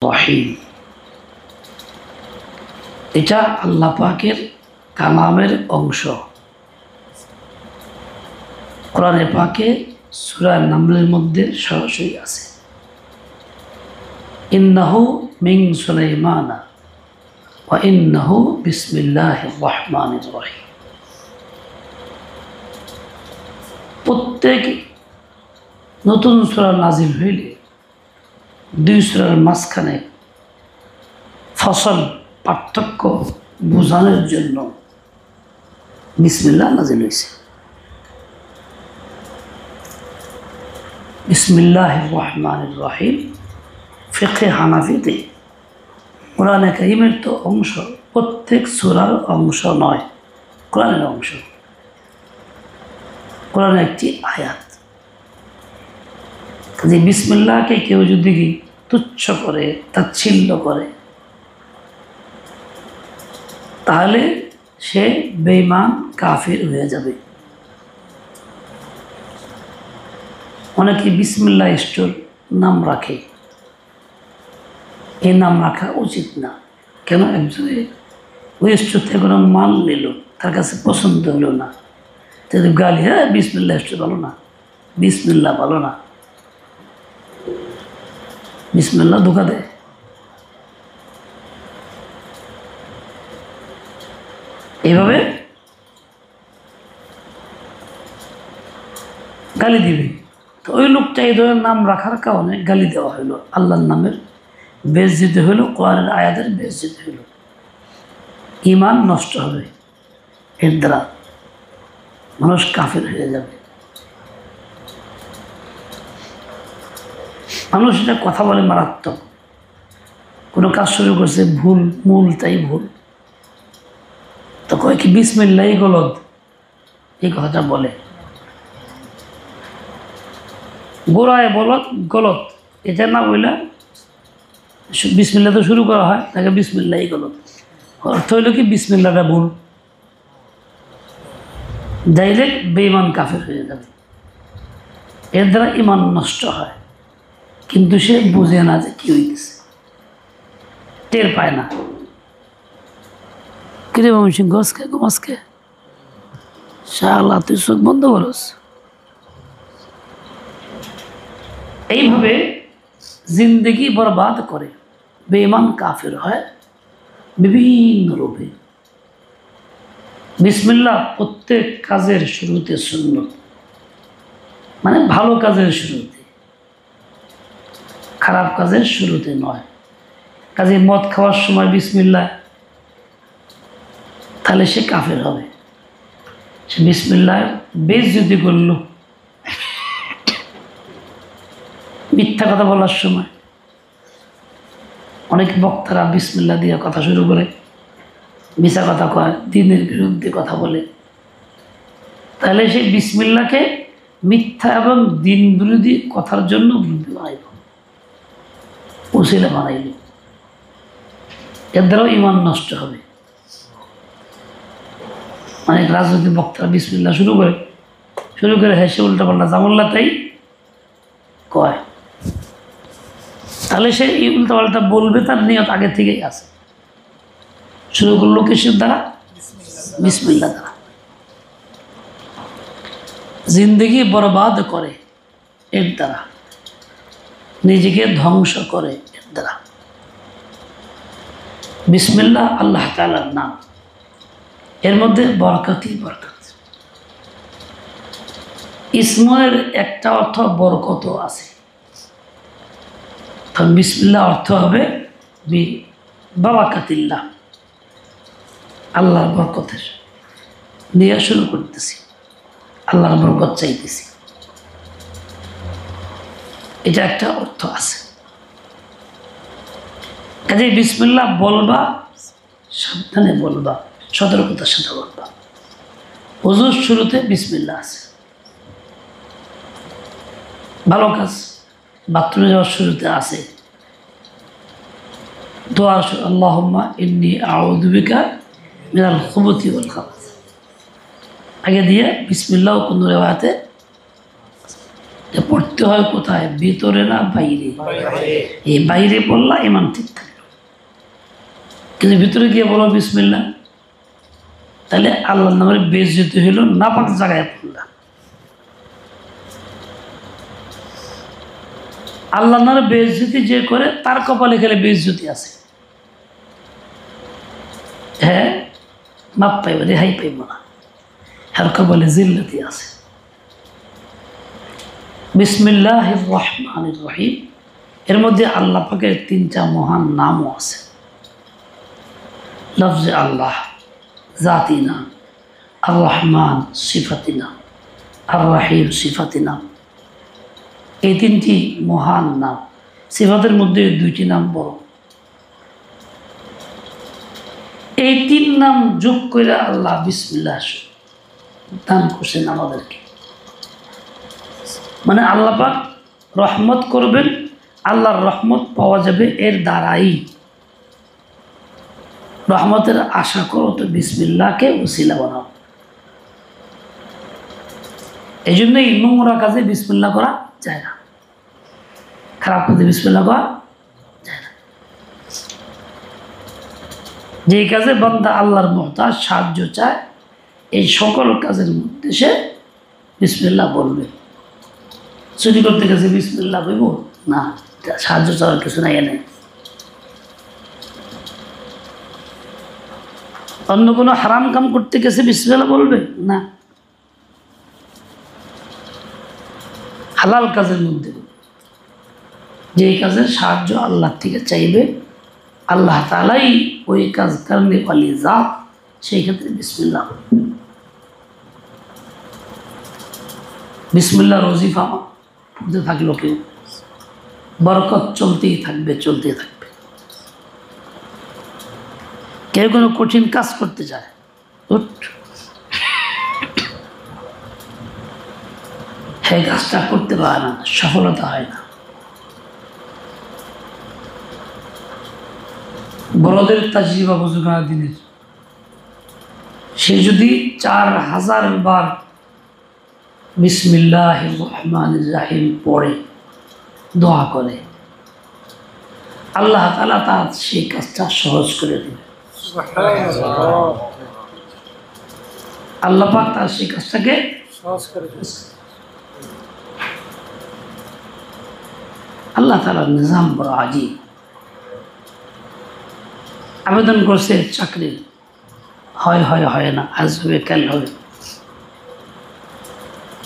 রহিম। এটা আল্লাহ পাকের কালামের অংশ। কোরআনে পাকে সূরা নামলের মধ্যে সরাসরি আছে, ইন্নাহু মিন সুলাইমানা ওয়া ইন্নাহু বিসমিল্লাহির রহমানির রহিম। প্রত্যেক নতুন সূরা নাজিল হইলে দুই সূরার মাঝখানে ফসল পার্থক্য বোঝানোর জন্য বিসমিল্লাহ নাজিল হয়েছে। বিসমিল্লাহির রহমানির রহিম ফিকহে হানাফিতে কোরআনে কারীমের তো অংশ, প্রত্যেক সূরার অংশ নয়, কোরআনের অংশ। কোরআনের একটি আয়াত। যে বিসমিল্লাহকে কেউ যদি তুচ্ছ করে, তাচ্ছিল্য করে, তাহলে সে বেঈমান কাফির হয়ে যাবে। অনেকে বিসমিল্লাহ স্টোর নাম রাখে, এই নাম রাখা উচিত না। কেন? একজনে ওই স্টোর থেকে কোনো মাল নিল, তার কাছে পছন্দ হলো না, তাদের গালি, হ্যাঁ বিসমিল্লাহ স্টোর ভালো না, বিসমিল্লাহ ভালো না, বিসমিল্লাহ ধোঁকা দেয়। এইভাবে গালি দিবে। তো ওই লোকটা এই ধরনের নাম রাখার কারণে গালি দেওয়া হইলো, আল্লাহর নামের বেইজ্জতি হইলো, কোরআনের আয়াতের বেইজ্জতি হইলো, ঈমান নষ্ট হবে, এর দ্বারা মানুষ কাফির হয়ে যাবে। মানুষ এটা কথা বলে মারাত্মক, কোনো কাজ শুরু করছে ভুল, মূল তাই ভুল, তো কয় কি বিসমিল্লাহ গলত, এই কথাটা বলে। গোড়ায় বলত গলত, এটা না বললে বিসমিল্লাহ তো শুরু করা হয়, তাকে বিসমিল্লাহ গলত, অর্থ হইল কি বিসমিল্লাহটা ভুল, ডাইরেক্ট বেঈমান কাফির হয়ে যাবে। এর দ্বারা ঈমান নষ্ট হয়, কিন্তু সে বুঝে না যে কি হইতেছে, টের পায় না। কিরে ময়মনসিংহ গছকে ঘুমাসকে শালা তুই চোখ বন্ধ করস। এইভাবে জিন্দেগি বরবাদ করে বেঈমান কাফির হয় বিভিন্ন রূপে। বিসমিল্লাহ প্রত্যেক কাজের শুরুতে সুন্নত, মানে ভালো কাজের শুরুতে, খারাপ কাজের শুরুতে নয়। কাজে মদ খাওয়ার সময় বিসমিল্লাহ, তাহলে সে কাফের হবে। সে বিসমিল্লাহ বেইজ্জতি করল। মিথ্যা কথা বলার সময় অনেক বক্তারা বিসমিল্লাহ দিয়ে কথা শুরু করে, মিছা কথা কয়, দ্বীনের বিরুদ্ধে কথা বলে, তাহলে সে বিসমিল্লাহকে মিথ্যা এবং দ্বীন বিরোধী কথার জন্য বানাইল, উসিলা বানাইল। এর দ্বারাও ঈমান নষ্ট হবে। অনেক রাজনৈতিক বক্তারা বিসমিল্লাহ শুরু করে হেসে উল্টা পাল্টা জামুল্লাহ তাই কয়, তাহলে সে এই উল্টা পাল্টা বলবে, তার নিয়ত আগে থেকেই আছে। শুরু করলো কিসের দ্বারা? বিসমিল্লাহ দ্বারা। জিন্দেগি বরবাদ করে এর দ্বারা, নিজেকে ধ্বংস করে এর দ্বারা। বিসমিল্লাহ আল্লাহ তাআলার নাম, এর মধ্যে বরকতই বরকত। ইসময়ের একটা অর্থ বরকতও আছে। কারণ বিসমিল্লাহ অর্থ হবে বারাকাতিল্লাহ, আল্লাহর বরকতের নিয়ে শুরু করতেছি, আল্লাহর বরকত চাইতেছি, এটা একটা অর্থ আছে। কাজে বিসমিল্লাহ বলবা, সাবধানে বলবা, সতর্কতার সাথে বলবা। ওযুর শুরুতে বিসমিল্লাহ আছে। ভালো কাজ, বাথরুমে যাওয়ার শুরুতে আছে দোয়া, আল্লাহুম্মা ইন্নী আউযু বিকা মিনাল খুবুথি ওয়াল খাবাথ, আগে দিয়ে বিসমিল্লাহ কোন রিওয়ায়াতে পড়তে হয় কোথায়? ভিতরে না বাইরে? এই বাইরে পড়লা ইমান ঠিক থাকবে, কিন্তু ভিতরে গিয়ে বলো বিসমিল্লাহ, তাহলে আল্লাহর নামের বেইজ্জতি হইল, নাপাক জায়গায় পড়লা। আল্লাহর নামের বেইজ্জতি যে করে তার কপালে খেলে বেইজ্জতি আছে, হ্যাঁ মাপ পাইব, রেহাই পাইব না, হ্যাঁ কপালে জিল্লতি আছে। বিসমিল্লাহির রহমানির রহিম, এর মধ্যে আল্লাহ পাকের 3টা মহান নামও আছে। লফজে আল্লাহ জাতি নাম, আর রহমান সিফাতি নাম, আর রহিম সিফাতি নাম। এই 3টি মহান নাম। সিফাতের মধ্যে 2টি নাম বড়। এই 3 নাম যোগ করে আল্লাহ বিসমিল্লাহ দান করছেন আমাদেরকে। মানে আল্লাহ পাক রহমত করবেন, আল্লাহর রহমত পাওয়া যাবে এর দ্বারাই। রহমতের আশা করো তো বিসমিল্লাহকে ওসিলা বানাও। এই জন্যই নোংরা কাজে বিসমিল্লাহ করা যায় না, খারাপ কাজে বিসমিল্লাহ করা যায় না। যেই কাজে বান্দা আল্লাহর মুহতাজ, সাহায্য চায়, এই সকল কাজের মধ্যে সে বিসমিল্লাহ বলবে। চুরি করতে গেছে বিসমিল্লাহ বলব না, সাহায্য চাওয়ার কিছু নাই এনে। অন্য কোনো হারাম কাম করতে গেছে বিসমিল্লাহ বলবে না, হালাল কাজের মধ্যে যেই কাজের সাহায্য আল্লাহ থেকে চাইবে, আল্লাহ তাআলাই ওই কাজ করনে ওয়ালি জাত, সেই ক্ষেত্রে বিসমিল্লাহ। বিসমিল্লাহ ওজিফা পড়তে থাকলো কেউ, বরকত চলতেই থাকবে, চলতেই থাকবে। কেউ কোনো কঠিন কাজ করতে চায়, সেই কাজটা করতে পারে না, সফলতা হয় না। বড়দের তাজরিবা বুজুর্গানা দিনের, সে যদি 4000 বার বিসমিল্লাহির রহমানির রহিম পড়ে দোয়া করে, আল্লাহ তাআলা তার সেই কাজটা সহজ করে দেবে। আল্লাহ পাক তার সেই কাজটাকে সহজ করে দেবে। আল্লাহ তাআলার নিজাম বড় আজীব। আবেদন করছে চাকরি, হয় না, আজ হবে কাল হবে।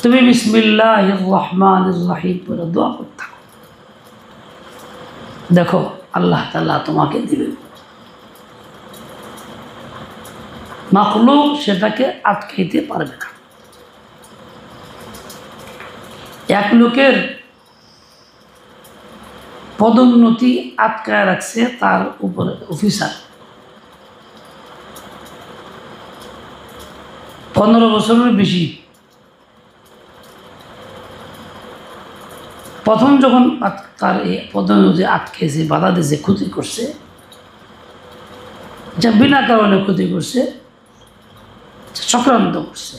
তুমি বিসমিল্লাহির রহমানির রহিম পড়ে দোয়া করতে থাকো, দেখো আল্লাহ তাআলা তোমাকে দিবেন। মাখলুক সেটাকে আটকাইতে পারবে না। এক লোকের পদোন্নতি আটকায় রাখছে তার উপরে অফিসার, 15 বছরের বেশি। প্রথম যখন তার এই পদোন্নতি আটকেছে, বাধা দিয়েছে, ক্ষতি করছে, যা বিনা কারণে ক্ষতি করছে, চক্রান্ত করছে,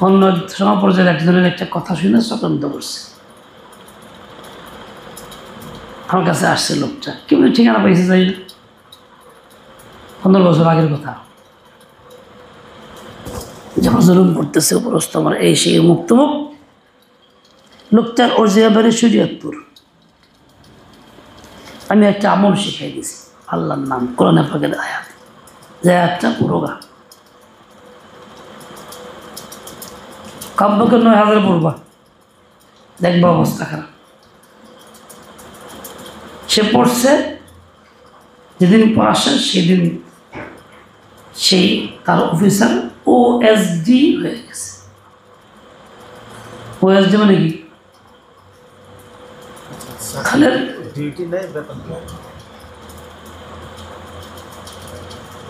অন্য সমপর্যায়ের একজনের একটা কথা শুনে চক্রান্ত করছে। আমার কাছে আসছে লোকটা, কেমন ঠিকানা পাইছে যাই না, 15 বছর আগের কথা। যখন জুলুম করতেছে উপরস্থ আমার এই সেই মুক্তমুখ। লোকটার অরিজিনাল বাড়ি শরীয়তপুর। আমি একটা আমল শিখাই দিয়েছি, আল্লাহর নাম, কোরআনে পাকের আয়াত, যে আয়াতটা পুরোগা কমপক্ষে 9000 পড়বা, দেখবা অবস্থা খারাপ। সে পড়ছে, যেদিন পড়া শেষ সেদিন সেই তার অফিসার OSD হয়ে গেছে। OSD মানে কি? খালের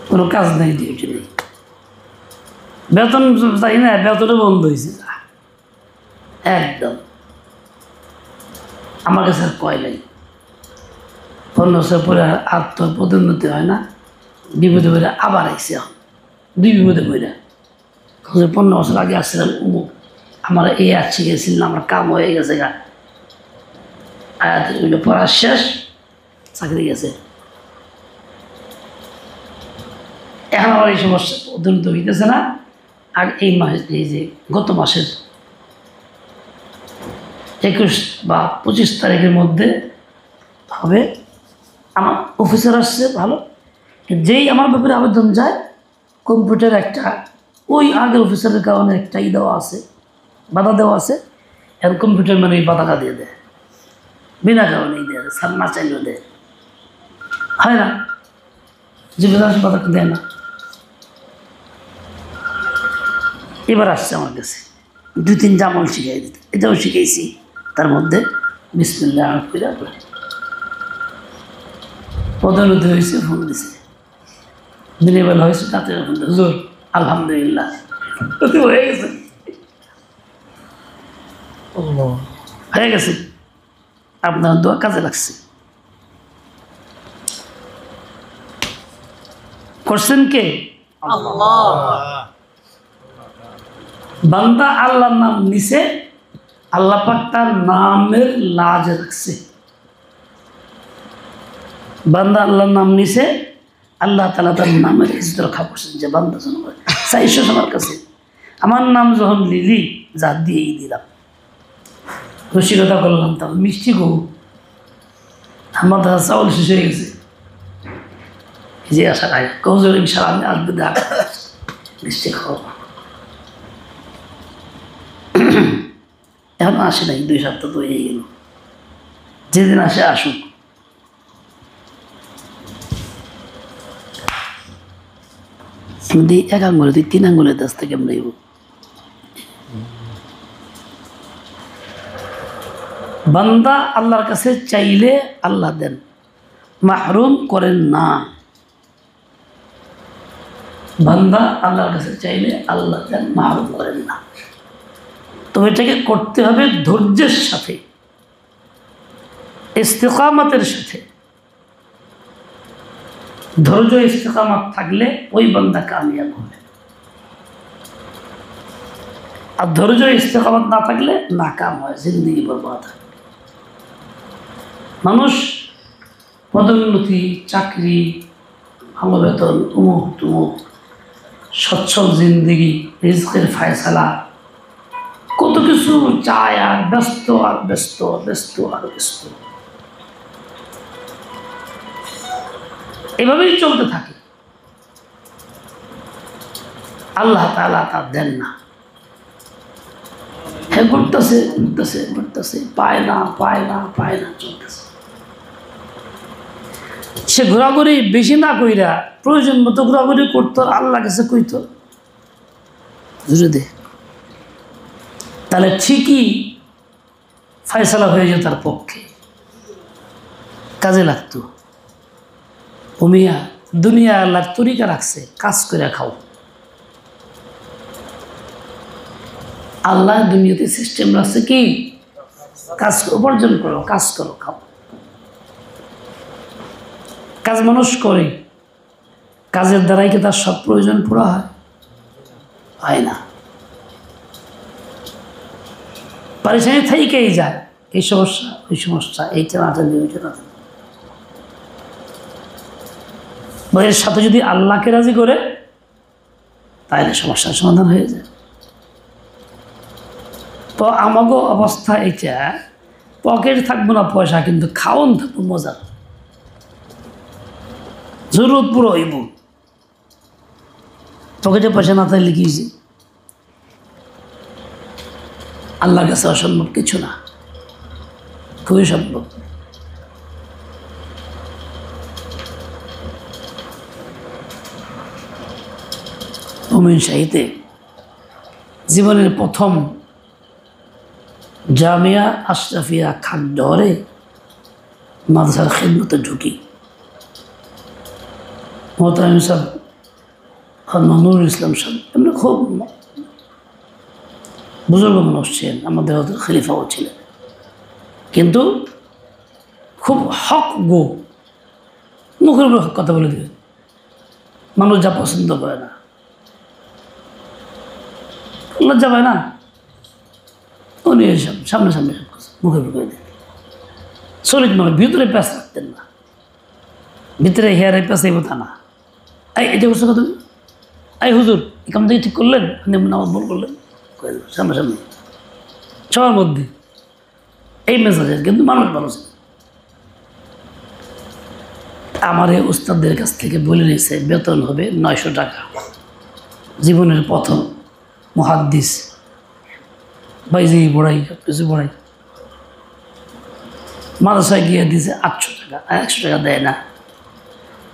কোনো কাজ নেই, ডিউটি নেই, বেতন চাই না, বেতনও বন্ধ হয়েছে একদম। আমার কাছে আর কয় নাই, 15 বছর পরে আর তো পদোন্নতি হয় না, বিপদে পড়ে আবার আইসি, এখন 2 বিপদে পড়ে। 15 বছর আগে আসছিলাম অমুক, আমার এই আজ শিখেছিলাম, আমার কাম হয়ে গেছে গা, আয়াতগুলো পড়া শেষ, চাকরি গেছে। এখন আমার এই সমস্যা উদ্যন্ত হইতেছে না। আর এই মাস, এই যে গত মাসের 21 বা 25 তারিখের মধ্যে হবে। আমার অফিসার আসছে ভালো, যেই আমার ব্যাপারে আবেদন যায়, কম্পিউটার একটা ওই আগের অফিসারের কারণে একটা দেওয়া আছে, বাধা দেওয়া আছে। এখন কম্পিউটার মানে এই বাধাটা দিয়ে দেয়, বিনা কারণেই দেয়, স্যার না চাইলেও দেয়, হয় না? জীবিকা বাধাটা দেয় না। এবার আসছে আমার কাছে 2-3 জামল শিখাই দিতে, এটাও শিখেছি। তার মধ্যে বিসমিল্লাহ কইরা পদোন্নতি হয়েছে, ফোন দিছে, দিনের বেলা হয়েছে, তাতে ফোন দিছে, হুজুর আলহামদুলিল্লাহ হয়ে গেছে, হয়ে গেছে, আপনার দোয়া কাজে লাগছে। করছেন কে? আল্লাহ। বান্দা আল্লাহর নাম নিছে, আল্লাহ পাক তার নামের লাজ রাখছে। বান্দা আল্লাহর নাম নিছে, আল্লাহ তাআলা তার নামের ইজ্জত রক্ষা করছেন। যে বান্দা যখন চাইছো আমার কাছে, আমার নাম যখন লিলি, যা দিয়েই দিলাম, রসিকতা করলাম, তখন মিষ্টি গো আমার দাদা চাউল শেষ হয়ে গেছে, যে আশা খায় কৌজোর ইনশাআল্লাহ আমি আসবে, দেখ মিষ্টি খাওয়া। এখন আসে নাই, 2 সপ্তাহ তো হয়ে গেল। যেদিন আসে আসুক। যদি 1 আঙ্গুলে তুই 3 আঙ্গুলের দাস থেকে কেমন নেব? বান্দা আল্লাহর কাছে চাইলে আল্লাহ দেন, মাহরুম করেন না। বান্দা আল্লাহর কাছে চাইলে আল্লাহ দেন, মাহরুম করেন না। তো এটাকে করতে হবে ধৈর্যের সাথে, ইস্তেকামতের সাথে। ধৈর্য ইস্তেকামত থাকলে ওই বান্দা কামিয়াব হবে। আর ধৈর্য ইস্তেকামত না থাকলে নাকাম হয়, জিন্দগি বরবাদ হয়। মানুষ পদোন্নতি, চাকরি, ভালো বেতন, উমুক তুমুক, সচ্ছল জিন্দগি, রিজকের ফায়সালা, কত কিছু চায়, আর ব্যস্ত আর ব্যস্ত, ব্যস্ত আর ব্যস্ত, এভাবেই চলতে থাকে। আল্লাহ তাআলা তা দেন না। হ্যাঁ, ঘুরতেছে ঘুরতেছে ঘুরতেছে, পায় না পায় না পায় না, চলতেছে। সে ঘোরাঘুরি বেশি না কইরা প্রয়োজন মতো ঘোরাঘুরি করতো, আল্লাহ কাছে কইতো জুড়ে দে, তাহলে ঠিকই ফয়সালা হয়ে যেত তার পক্ষে, কাজে লাগতো। ওমিয়া দুনিয়া আল্লাহর তরিকা রাখছে, কাজ করে খাও। আল্লাহ দুনিয়াতে সিস্টেম রাখছে কি? কাজ উপার্জন করো, কাজ করো, খাও। কাজ মানুষ করে, কাজের দ্বারাই কি তার সব প্রয়োজন পুরো হয়? হয় না। পরেশানি থেকেই যায়, এই সমস্যা ওই সমস্যা, এইটা না জানি ওইটা না জানি। এর সাথে যদি আল্লাহকে রাজি করে, তাহলে সমস্যার সমাধান হয়ে যায়। তো আমাকে অবস্থা এটা, পকেট থাকবো না পয়সা, কিন্তু খাওন থাকবো মজা, জরুরত পুরো হইব। পকেটে পয়সা না থাকলে কি হয়েছে? আল্লাহর কাছে অসম্ভব কিছু না, খুবই সম্ভব। মুমিন শাহীতে জীবনের প্রথম জামিয়া আশরাফিয়া খাগড়রে মাদ্রাসার খিদমতে ঢুকি। মোহতারাম সাহেব নুরুল ইসলাম সাহেব এমনি খুব বুজুর্গ মানুষ ছিলেন, আমাদের হয়তো খলিফাও ছিলেন, কিন্তু খুব হক গো, মুখের উপর কথা বলে দেবেন, মানুষ যা পছন্দ করে না, লজ্জা পায় না, উনি এসব সামনে সামনে সব কিছু মুখে মুখে দেন সলিড মানে ভিতরে প্যাঁচ রাখতেন না, ভিতরে হেয়ারে প্যাঁচ এই তা না। এই এটা করছো তুমি, এই হুজুর এই কাম থেকে ঠিক করলেন, আপনি নামাজ ভুল করলেন, সামনে সামনে সবার মধ্যে এই মেসেজের। কিন্তু মানুষ ভালো ছিল। আমার এই উস্তাদদের কাছ থেকে বলে নিয়েছে বেতন হবে 900 টাকা। জীবনের প্রথম মুহাদ্দিস বাইজি বড়াই সব কিছু বড়াই। মাদ্রাসায় গিয়ে দিয়েছে 800 টাকা, 100 টাকা দেয় না।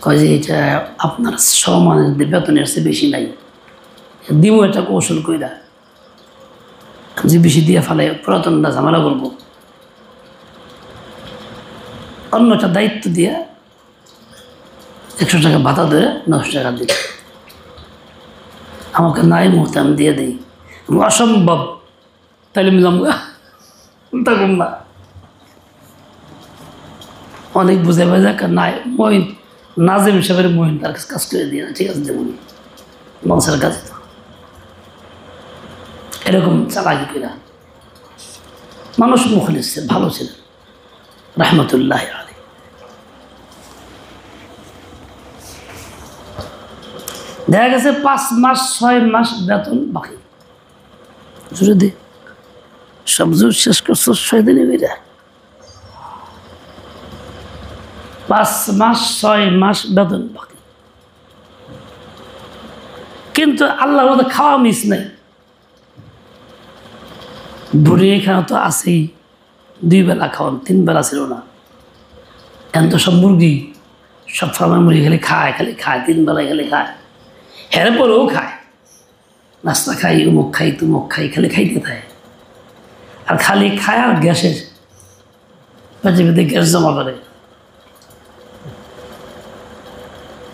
কয় যে এটা আপনার সমানের বেতনের চেয়ে বেশি নাই, দিব একটা কৌশল কইরা, যে বেশি দিয়ে ফেলে পুরাতনটা ঝামেলা করবো। অন্য একটা দায়িত্ব দিয়ে 100 টাকা ভাতা ধরে 900 টাকা দিল। আমাকে নাই মুহূর্তে আমি দিয়ে দিই, অসম্ভব, তাইলে আমি থাকুন না। অনেক বুঝে পাই যাক নাই মহিন নাজিম সাহেবের মহিন তার কাজ করে দিয়ে, ঠিক আছে দেবনি মনসার কাছে। তো এরকম চালাকি করে মানুষ মুখলিস ভালো ছিলেন রহমতুল্লাহ আলাইহি। দেখা গেছে 5 মাস 6 মাস বেতন বাকি, জুড়ে দে সব জোর শেষ করছো 6 দিনে বেরা। 5 মাস 6 মাস বেতন বাকি, কিন্তু আল্লাহর মধ্যে খাওয়া মিস নাই। বুড়ি এখানে তো আছেই, 2 বেলা খাওয়ান, 3 বেলা ছিল না। এখন তো সব মুরগি, সব ফার্মের মুরগি খালি খায় 3 বেলায় খায়। হের পরেও খায়, নাস্তা খাই, উমুক খাই, তুমুক খাই, খাইতে থাকে। আর খালি খায় আর গ্যাসের পেটে পেটে গ্যাস জমা করে।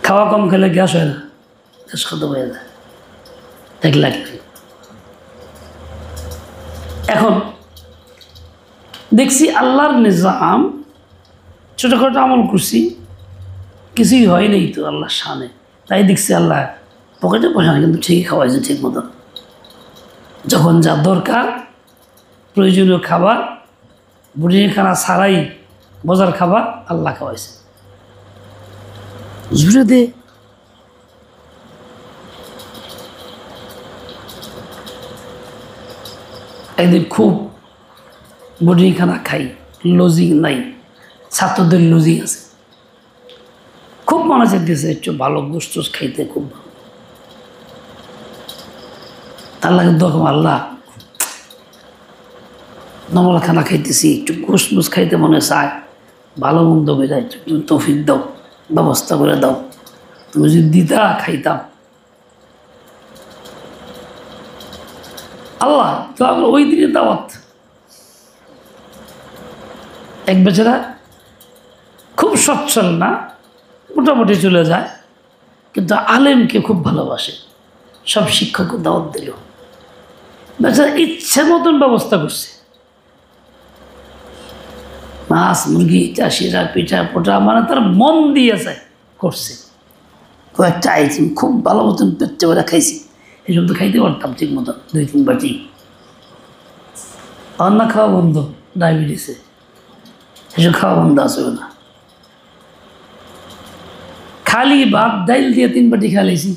খাওয়া কম খেলে গ্যাস হয় না, গ্যাস খতম হয়ে যায়। এখন দেখছি আল্লাহর নিজাম, ছোটোখাটো আমল করছি, কিছুই হয় নাই তো আল্লাহর শানে। তাই দেখছি আল্লাহ পকেটে পয়সা না, কিন্তু ঠিকই খাওয়াইছে ঠিক মতন। যখন যা দরকার প্রয়োজনীয় খাবার, বুড়িখানা ছাড়াই বাজার খাবার আল্লাহ খাওয়াইছে। জুড়ে দে একদিন খুব বুড়িখানা খাই, লজিং নাই, ছাত্রদের লজিং আছে, খুব মনে চাইতেছে একটু ভালো গোস্ত খাইতে, খুব ভালো। আল্লাহকে দোয়া, আল্লাহ নমলা খানা খাইতেছি, একটু গোস্ত মুস খাইতে মনে চায়, ভালো মন্দ বেড়ে একটু তৌফিক দাও, ব্যবস্থা করে দাও। তুমি যদি দিতা খাইতাম। আল্লাহ তো আমরা ওই দিনে দাওয়াত। এক বেচারা খুব সচ্ছল না, মোটামুটি চলে যায়, কিন্তু আলেমকে খুব ভালোবাসে, সব শিক্ষক দাওয়াত দিল। বেচারা ইচ্ছে মতন ব্যবস্থা করছে, মাছ মুরগি চাষিরা পিঠা পোটা, মানে তার মন দিয়েছে করছে। কয়েকটা আইটেম খুব ভালো মতন পেটে করে খাইছি, এইসব তো খাইতে পারতাম ঠিক মতন 2-3 বাটি। রান্না খাওয়া বন্ধ, ডায়াবেটিসে এসব খাওয়া বন্ধ আছে না। খালি ভাত ডাইল দিয়ে 3 বাটি খাইছি,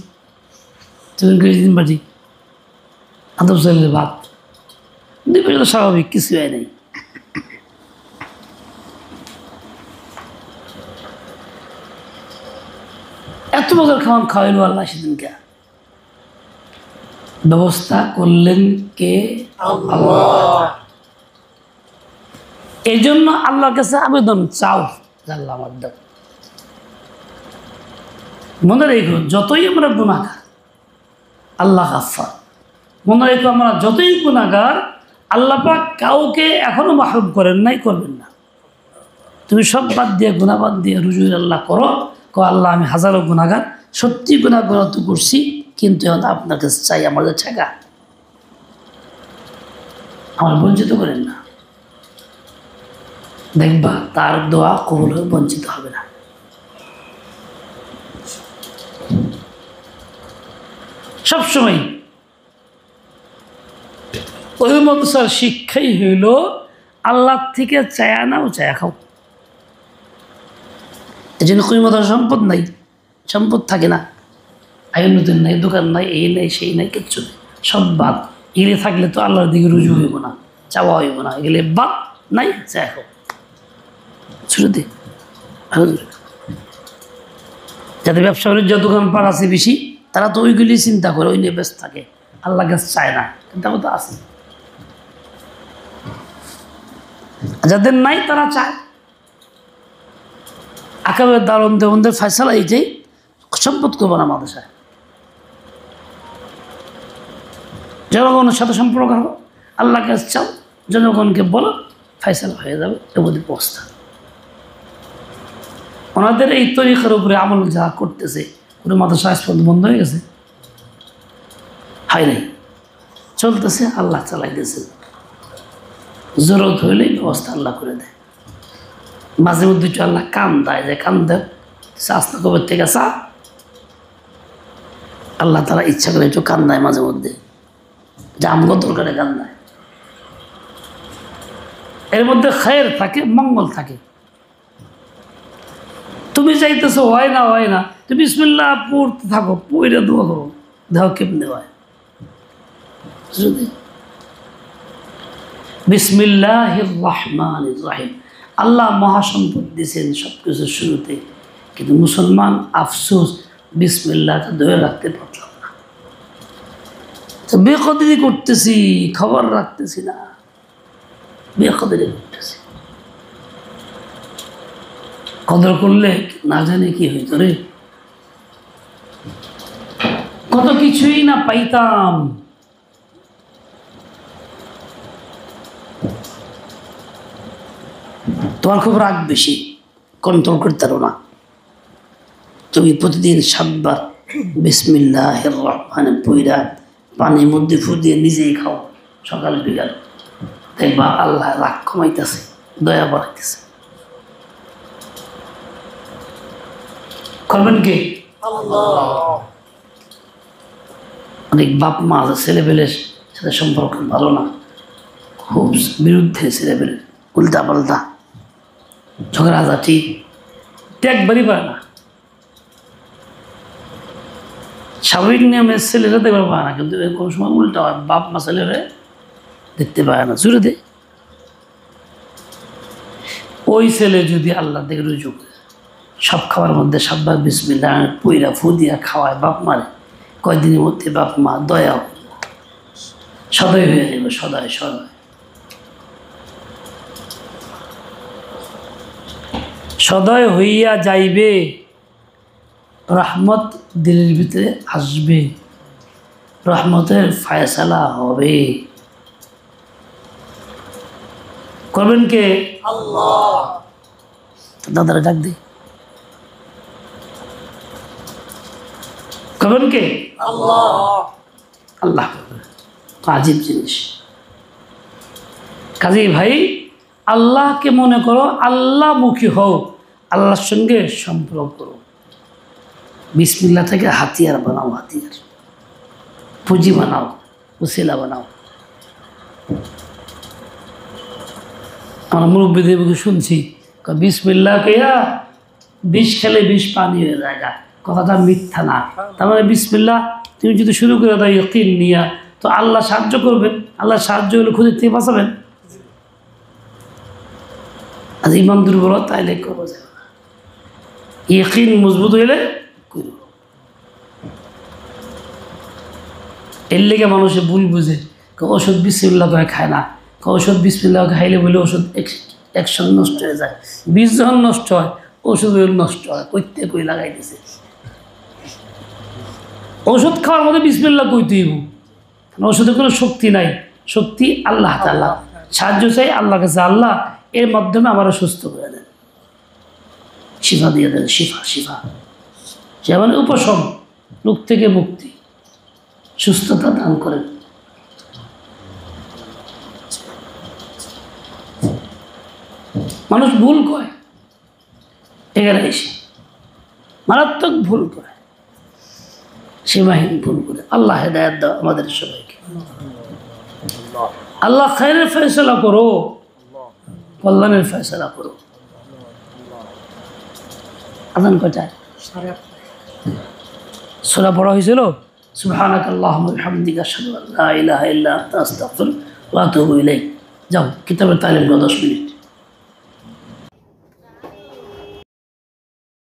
3 বাটি আদব চাইলে ভাত 2 বাটি তো স্বাভাবিক, কিছু হয় নাই। এত মজার খাওয়ান খাওয়াইল আল্লাহ সেদিনকে। ব্যবস্থা করলেন কে? আল্লাহ। এই জন্য আল্লাহর কাছে আবেদন চাও, আল্লাহ আমার দাও। মনে রেখো যতই আমরা গুনাহগার, আল্লাহ গাফফার। মনে রেখো আমরা যতই গুনাহগার, আল্লাহ পাক কাউকে এখনো মাহরুম করেন নাই, করবেন না। তুমি সব বাদ দিয়ে, গুনাহ বাদ দিয়ে রুজু আল্লাহ করো, আল্লাহ আমি হাজারো গুনাহগার, সত্যি গুনাহ তো করছি, কিন্তু এখন আপনার কাছে চাই আমাদের ঠেকা, আমার বঞ্চিত করেন না। দেখবা তার দোয়া কবুল হয়ে বঞ্চিত হবে না। সবসময় ওই মাদ্রাসার শিক্ষাই হইল আল্লাহ থেকে চায়া নাও চায়া খাও। এই জন্য কই মাদ্রাসা সম্পদ নাই, সম্পদ থাকে না, আইনতুন নাই, দোকান নাই, এই নাই সেই নাই, কিচ্ছু নেই, সব বাদ। এগুলি থাকলে তো আল্লাহর দিকে রুজু হইব না, চাওয়া হইব না, এগুলি বাদ নাই, চায়া খাও। শুরুতে যাদের ব্যবসা বাণিজ্য দোকানপাট আছে বেশি, তারা তো ওইগুলি চিন্তা করে, ওই নিয়ে ব্যস্ত থাকে, আল্লাহ কাছে চায় না, কিন্তু আমার তো আছে। যাদের নাই তারা চায়। আকাবের দারুণ দেবন্দের ফয়সালা এইটাই, সম্পদ করবো না মাদ্রাসায়, জনগণের সাথে সম্পর্ক রাখো, আল্লাহ কাছে চাও, জনগণকে বলো, ফয়সালা হয়ে যাবে। এমন অবস্থা ওনাদের এই তরিকার উপরে আমল যা করতেছে, কোনো মাদ্রাসা আজ পর্যন্ত বন্ধ হয়ে গেছে? হয় নাই, চলতেছে, আল্লাহ চালাইতেছে। জরুরত হইলেই ব্যবস্থা আল্লাহ করে দেয়। মাঝে মধ্যে আল্লাহ কান দেয়, যে কান দেয় আস্তে কবর থেকে চা, আল্লাহ তারা ইচ্ছা করে একটু কান দেয় মাঝে মধ্যে, যে আমগো দরকারে কান দেয়। এর মধ্যে খায়ের থাকে, মঙ্গল থাকে। তুমি চাইতেছো হয় না, হয় না, তুমি বিসমিল্লাহ পড়তে থাকো, পড়ে দোয়া করো, দেহ কেমনে হয়। যদি বিসমিল্লাহির রহমানির রহিম, আল্লাহ মহাসম্পদ দিয়েছেন সব কিছুর শুরুতে, কিন্তু মুসলমান আফসোস বিসমিল্লাহটা ধরে রাখতে পারলাম না। তো বেকদরি করতেছি, খবর রাখতেছি না, বেকদরি করতেছি। কদর করলে না জানি কি হইতো রে, কত কিছুই না পাইতাম। তোমার খুব রাগ বেশি, কন্ট্রোল করতে পারো না, তুমি প্রতিদিন 7 বার বিসমিল্লাহির রহমানির পইরা পানির মধ্যে ফু দিয়ে নিজেই খাও, সকাল বিকাল, দেখবা আল্লাহ রাগ কমাইতেছে, দয়া বাড়াইতেছে। করবেন কে? অনেক বাপ মা আছে ছেলেপেলের সাথে সম্পর্ক ভালো না, খুব বিরুদ্ধে ছেলেপেলের, উল্টা পাল্টা ঝগড়াঝাটি, একবারই পারে না। স্বাভাবিক নিয়মে ছেলেরা দেখবার পায় না, কিন্তু কোনো সময় উল্টা হয়, বাপ মা ছেলেরা দেখতে পায় না, জুড়ে দেয়। ওই ছেলে যদি আল্লাহ দেখে রুজু করে সব খাওয়ার মধ্যে 7 বার বিসমিল্লাহ পইরা ফু দিয়া খাওয়ায় বাপ মারে, কয়দিনের মধ্যে বাপ মা দয়া সদয় হয়ে যাবে, সদয় সদয় সদয় হইয়া যাইবে, রহমত দিলের ভিতরে আসবে, রহমতের ফায়সালা হবে। করবেন কে? আল্লাহ। দাদারা ডাক দে, করবেন কে? আল্লাহ। আল্লাহ আজীব জিনিস। কাজী ভাই, আল্লাহকে মনে করো, আল্লাহমুখী হও, আল্লাহর সঙ্গে সম্পর্ক করো। বিসমিল্লাহ থেকে হাতিয়ার বানাও, হাতিয়ার পুঁজি বানাও, উসিলা বানাও। আমার মুরব্বীদের মুখে শুনছি, বিসমিল্লাহ কইয়া বিষ খেলে বিষ পানি হয়ে যায়, কথাটা মিথ্যা না। তার মানে বিসমিল্লাহ তুমি যদি শুরু করে দাও ইয়াকিন নিয়া, তো আল্লাহ সাহায্য করবেন, আল্লাহ সাহায্য হলে খুঁজে থেকে বাঁচাবেন। আর ইমান দুর্বল তাইলে করবো যাবে না, ইয়াকিন মজবুত হইলে করব। এর লেগে মানুষে ভুল বুঝে, ওষুধ বিসমিল্লাহ করে খায় না, ঔষধ বিসমিল্লাহ খাইলে বলে ওষুধ একসঙ্গে নষ্ট হয়ে যায়, বীজ যখন নষ্ট হয় ওষুধ নষ্ট হয়, কইতে কই লাগাইতেছে। ওষুধ খাওয়ার মধ্যে বিসমিল্লাহ কইতে হইব, ওষুধের কোনো শক্তি নাই, শক্তি আল্লাহ তাআলা, সাহায্য চাই আল্লাহ কাছে, আল্লাহ এর মাধ্যমে আমরা সুস্থ করে দেন, শিফা দিয়ে দেন, শিফা শিফা, সে মানে উপশম, রোগ থেকে মুক্তি, সুস্থতা দান করেন। মানুষ ভুল করে, এখানে এসে মারাত্মক ভুল করে, সীমাহীন ভুল করে। আল্লাহ হেদায়েত দাও আমাদের সবাইকে। আল্লাহ খায়রের ফয়সালা করো, কল্যাণের ফয়সালা করো। আজান কয়টায়? সূরা পড়া হয়েছিল? সুবহানাকাল্লাহুম্মা ওয়া বিহামদিকা আশহাদু আল্লা ইলাহা ইল্লা আনতা আস্তাগফিরুকা ওয়া আতুবু ইলাইক। যাও কিতাবের তালিম করো 10 মিনিট।